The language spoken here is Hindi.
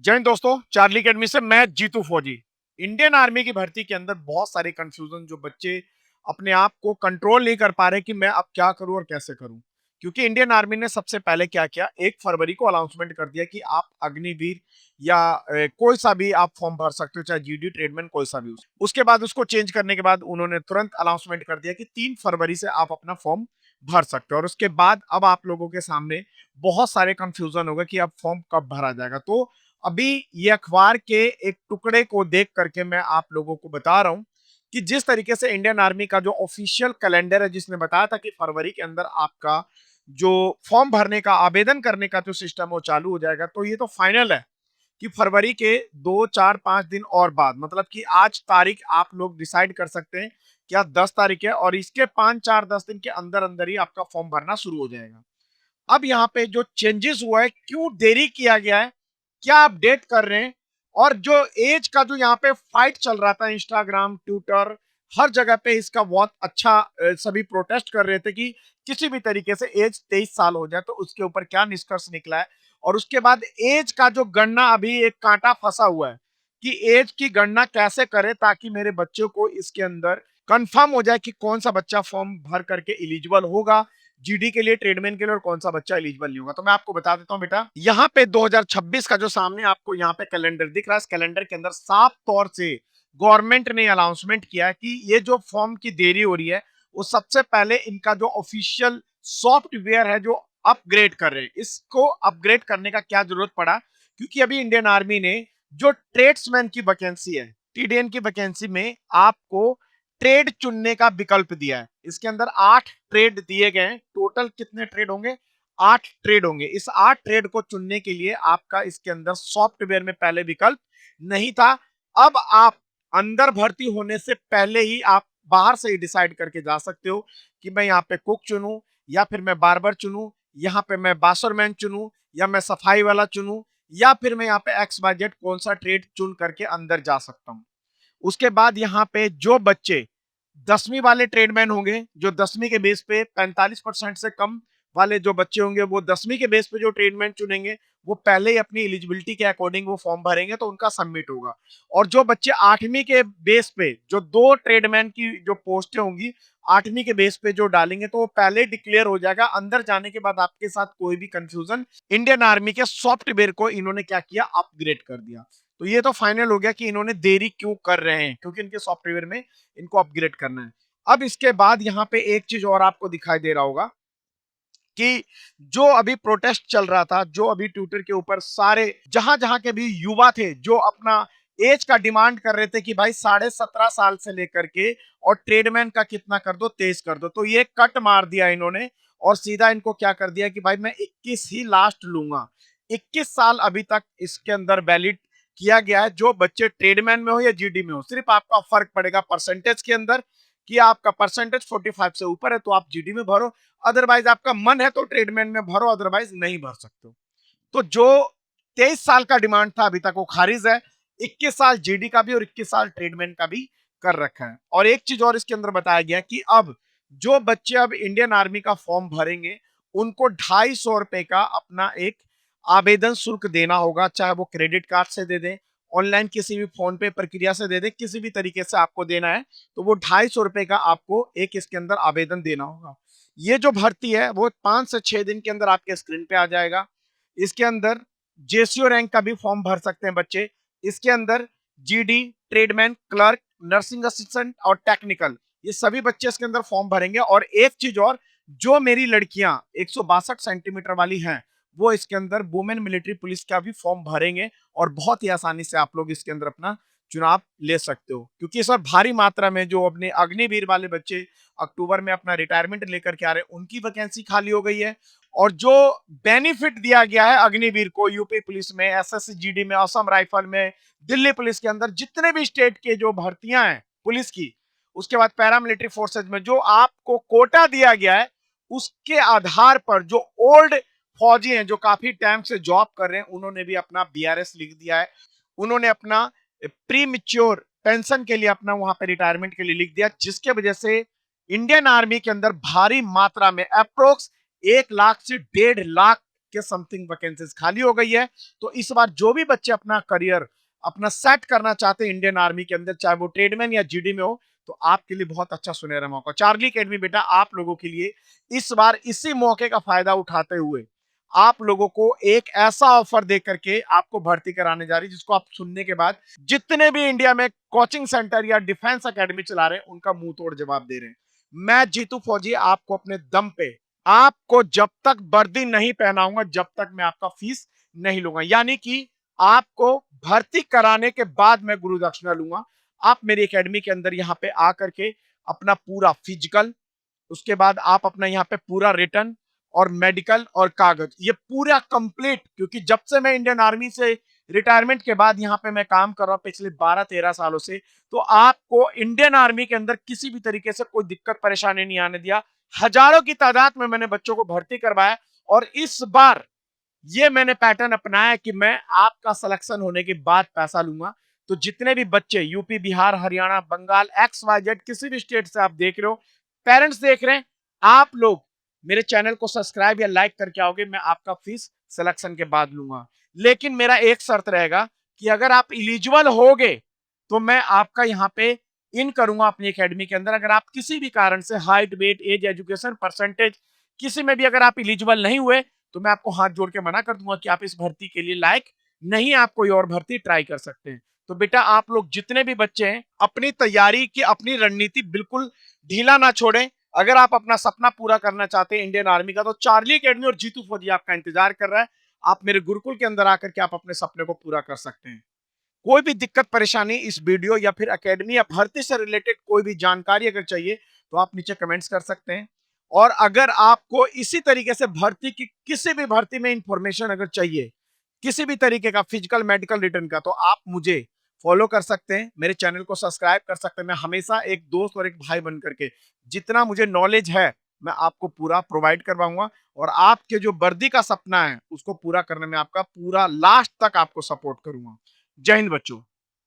जय हिंद दोस्तों, चार्ली अकेडमी से मैं जीतू फौजी। इंडियन आर्मी की भर्ती के अंदर बहुत सारे कंफ्यूजन जो बच्चे अपने आप को कंट्रोल नहीं कर पा रहे कि मैं अब क्या करूं और कैसे करूं। क्योंकि इंडियन आर्मी ने सबसे पहले क्या किया, 1 फरवरी को अनाउंसमेंट कर दिया कि आप अग्निवीर या कोई सा भी आप फॉर्म भर सकते हो, चाहे जीडी ट्रेडमैन कोई सा भी। उसके बाद उसको चेंज करने के बाद उन्होंने तुरंत अनाउंसमेंट कर दिया कि 3 फरवरी से आप अपना फॉर्म भर सकते हो। और उसके बाद अब आप लोगों के सामने बहुत सारे कंफ्यूजन होगा कि अब फॉर्म कब भरा जाएगा। तो अभी ये अखबार के एक टुकड़े को देख करके मैं आप लोगों को बता रहा हूं कि जिस तरीके से इंडियन आर्मी का जो ऑफिशियल कैलेंडर है, जिसने बताया था कि फरवरी के अंदर आपका जो फॉर्म भरने का आवेदन करने का जो सिस्टम है वो चालू हो जाएगा। तो ये तो फाइनल है कि फरवरी के 2 4 5 दिन और बाद, मतलब कि आज तारीख आप लोग डिसाइड कर सकते हैं कि आज 10 तारीख है और इसके 5 4 10 दिन के अंदर अंदर ही आपका फॉर्म भरना शुरू हो जाएगा। अब यहाँ पे जो चेंजेस हुआ है, क्यों देरी किया गया है, क्या अपडेट कर रहे हैं, और जो एज का जो यहाँ पे फाइट चल रहा था इंस्टाग्राम ट्विटर हर जगह पे इसका बहुत अच्छा सभी प्रोटेस्ट कर रहे थे कि किसी भी तरीके से एज 23 साल हो जाए। तो उसके ऊपर क्या निष्कर्ष निकला है, और उसके बाद एज का जो गणना अभी एक कांटा फंसा हुआ है कि एज की गणना कैसे करें ताकि मेरे बच्चों को इसके अंदर कंफर्म हो जाए कि कौन सा बच्चा फॉर्म भर करके एलिजिबल होगा जीडी के लिए, ट्रेडमैन के लिए, और कौन सा बच्चा एलिजिबल नहीं होगा। तो मैं आपको बता देता हूं बेटा, यहाँ पे 2026 का जो सामने आपको यहाँ पे कैलेंडर दिख रहा है, इस कैलेंडर के अंदर साफ तौर से गवर्नमेंट ने अनाउंसमेंट किया है कि ये जो फॉर्म की देरी हो रही है वो सबसे पहले इनका जो ऑफिशियल सॉफ्टवेयर है जो अपग्रेड कर रहे हैं, इसको अपग्रेड करने का क्या जरूरत पड़ा, क्योंकि अभी इंडियन आर्मी ने जो ट्रेड्समैन की वैकेंसी है, टीडीएन की वैकेंसी में आपको ट्रेड चुनने का विकल्प दिया है। इसके अंदर 8 ट्रेड दिए गए हैं। टोटल कितने ट्रेड होंगे? 8 ट्रेड होंगे। इस 8 ट्रेड को चुनने के लिए आपका इसके अंदर सॉफ्टवेयर में पहले विकल्प नहीं था। अब आप अंदर भर्ती होने से पहले ही आप बाहर से ही डिसाइड करके जा सकते हो कि मैं यहाँ पे कुक चुनूं, या फिर मैं बार्बर चुनूं, यहाँ पे मैं बासरमैन चुनूं, या मैं सफाई वाला चुनूं, या फिर मैं यहाँ पे एक्स वाई जेड कौन सा ट्रेड चुन करके अंदर जा सकता हूं। उसके बाद यहाँ पे जो बच्चे 10वीं वाले ट्रेडमैन होंगे, जो 10वीं के बेस पे 45% से कम वाले जो बच्चे होंगे, वो 10वीं के बेस पे जो ट्रेडमैन चुनेंगे वो पहले ही अपनी एलिजिबिलिटी के अकॉर्डिंग वो फॉर्म भरेंगे तो उनका सबमिट होगा। और जो बच्चे 8वीं के बेस पे जो 2 ट्रेडमैन की जो पोस्टें होंगी 8वीं के बेस पे जो डालेंगे तो वो पहले डिक्लेयर हो जाएगा। अंदर जाने के बाद आपके साथ कोई भी कंफ्यूजन, इंडियन आर्मी के सॉफ्टवेयर को इन्होंने क्या किया, अपग्रेड कर दिया। तो ये तो फाइनल हो गया कि इन्होंने देरी क्यों कर रहे हैं, क्योंकि इनके सॉफ्टवेयर में इनको अपग्रेड करना है। अब इसके बाद यहाँ पे एक चीज और आपको दिखाई दे रहा होगा कि जो अभी प्रोटेस्ट चल रहा था, जो अभी ट्विटर के ऊपर सारे जहां जहां के भी युवा थे जो अपना एज का डिमांड कर रहे थे कि भाई 17.5 साल से लेकर के और ट्रेडमैन का कितना कर दो, 23 कर दो, तो ये कट मार दिया इन्होंने और सीधा इनको क्या कर दिया कि भाई मैं 21 ही लास्ट लूंगा। 21 साल अभी तक इसके अंदर वैलिड किया गया है। जो बच्चे ट्रेडमैन में हो या जीडी में हो, सिर्फ आपका फर्क पड़ेगा परसेंटेज के अंदर कि आपका परसेंटेज 45 से ऊपर है तो आप जीडी में भरो, अदरवाइज आपका मन है तो ट्रेडमैन में भरो, अदरवाइज नहीं भर सकते हो। तो जो 23 साल का डिमांड था अभी तक वो खारिज है। 21 साल जीडी का भी और 21 साल ट्रेडमैन का भी कर रखा है। और एक चीज और इसके अंदर बताया गया कि अब जो बच्चे अब इंडियन आर्मी का फॉर्म भरेंगे उनको 250 रुपए का अपना एक आवेदन शुल्क देना होगा, चाहे वो क्रेडिट कार्ड से दे दें, ऑनलाइन किसी भी फोन पे प्रक्रिया से दे दें, किसी भी तरीके से आपको देना है तो वो 250 रुपए का आपको एक इसके अंदर आवेदन देना होगा। ये जो भर्ती है वो 5 से 6 दिन के अंदर आपके स्क्रीन पे आ जाएगा। इसके अंदर जेसीओ रैंक का भी फॉर्म भर सकते हैं बच्चे। इसके अंदर GD, tradesman, clerk, nursing assistant और टेक्निकल, ये सभी बच्चे इसके अंदर फॉर्म भरेंगे। और एक चीज और, जो मेरी लड़कियां 162 सेंटीमीटर वाली हैं वो इसके अंदर वुमेन मिलिट्री पुलिस का भी फॉर्म भरेंगे और बहुत ही आसानी से आप लोग इसके अंदर अपना चुनाव ले सकते हो। क्योंकि इस बार भारी मात्रा में जो अपने अग्निवीर वाले बच्चे अक्टूबर में अपना रिटायरमेंट लेकर के आ रहे हैं उनकी वैकेंसी खाली हो गई है। और जो बेनिफिट दिया गया है अग्निवीर को यूपी पुलिस में, एसएससी जीडी में, असम राइफल में, दिल्ली पुलिस के अंदर जितने भी स्टेट के जो भर्तियां हैं पुलिस की, उसके बाद पैरामिलिट्री फोर्सेज में जो आपको कोटा दिया गया है उसके आधार पर जो ओल्ड फौजी हैं जो काफी टाइम से जॉब कर रहे हैं उन्होंने भी अपना बीआरएस लिख दिया है। उन्होंने अपना प्री मिच्योर पेंशन के लिए अपना वहां पे रिटायरमेंट के लिए लिख दिया, जिसके वजह से इंडियन आर्मी के अंदर भारी मात्रा में अप्रोक्स 1 लाख से 1.5 लाख के समथिंग वैकेंसीज खाली हो गई है। तो इस बार जो भी बच्चे अपना करियर अपना सेट करना चाहते हैं इंडियन आर्मी के अंदर, चाहे वो ट्रेडमैन या जीडी में हो, तो आपके लिए बहुत अच्छा सुनहरा मौका। चार्ली एकेडमी बेटा आप लोगों के लिए इस बार इसी मौके का फायदा उठाते हुए आप लोगों को एक ऐसा ऑफर दे करके आपको भर्ती कराने जा रही है, जिसको आप सुनने के बाद जितने भी इंडिया में कोचिंग सेंटर या डिफेंस एकेडमी चला रहे हैं उनका मुंह तोड़ जवाब दे रहे हैं। मैं जीतू फौजी आपको अपने दम पे, आपको जब तक वर्दी नहीं पहनाऊंगा जब तक मैं आपका फीस नहीं लूंगा, यानी कि आपको भर्ती कराने के बाद मैं गुरु दक्षिणा लूंगा। आप मेरी एकेडमी के अंदर यहाँ पे आकर के अपना पूरा फिजिकल, उसके बाद आप अपना यहाँ पे पूरा रिटर्न और मेडिकल और कागज ये पूरा कंप्लीट, क्योंकि जब से मैं इंडियन आर्मी से रिटायरमेंट के बाद यहाँ पे मैं काम कर रहा हूँ पिछले 12-13 सालों से, तो आपको इंडियन आर्मी के अंदर किसी भी तरीके से कोई दिक्कत परेशानी नहीं आने दिया। हजारों की तादाद में मैंने बच्चों को भर्ती करवाया और इस बार ये मैंने पैटर्न अपनाया कि मैं आपका सिलेक्शन होने के बाद पैसा लूंगा। तो जितने भी बच्चे यूपी, बिहार, हरियाणा, बंगाल, XYZ किसी भी स्टेट से आप देख रहे हो, पेरेंट्स देख रहे हैं, आप लोग मेरे चैनल को सब्सक्राइब या लाइक करके आओगे, मैं आपका फीस सिलेक्शन के बाद लूंगा। लेकिन मेरा एक शर्त रहेगा कि अगर आप इलिजिबल होगे तो मैं आपका यहाँ पे इन करूंगा अपनी एकेडमी के अंदर। अगर आप किसी भी कारण से height, weight, age, education, percentage किसी में भी अगर आप इलिजिबल नहीं हुए तो मैं आपको हाथ जोड़ के मना कर दूंगा कि आप इस भर्ती के लिए लायक नहीं, आप कोई और भर्ती ट्राई कर सकते हैं। तो बेटा आप लोग जितने भी बच्चे हैं अपनी तैयारी की अपनी रणनीति बिल्कुल ढीला ना छोड़ें। अगर आप अपना सपना पूरा करना चाहते हैं इंडियन आर्मी का, तो चार्ली एकेडमी और जीतू फौजी आपका इंतजार कर रहा है। आप मेरे गुरुकुल के अंदर आकर के आप अपने सपने को पूरा कर सकते हैं। कोई भी दिक्कत परेशानी इस वीडियो या फिर एकेडमी या भर्ती से रिलेटेड कोई भी जानकारी अगर चाहिए तो आप नीचे कमेंट्स कर सकते हैं। और अगर आपको इसी तरीके से भर्ती की किसी भी भर्ती में इंफॉर्मेशन अगर चाहिए, किसी भी तरीके का फिजिकल, मेडिकल, रिटर्न का, तो आप मुझे फॉलो कर सकते हैं, मेरे चैनल को सब्सक्राइब कर सकते हैं। मैं हमेशा एक दोस्त और एक भाई बन करके जितना मुझे नॉलेज है मैं आपको पूरा प्रोवाइड करवाऊंगा और आपके जो वर्दी का सपना है उसको पूरा करने में आपका पूरा लास्ट तक आपको सपोर्ट करूंगा। जय हिंद बच्चों।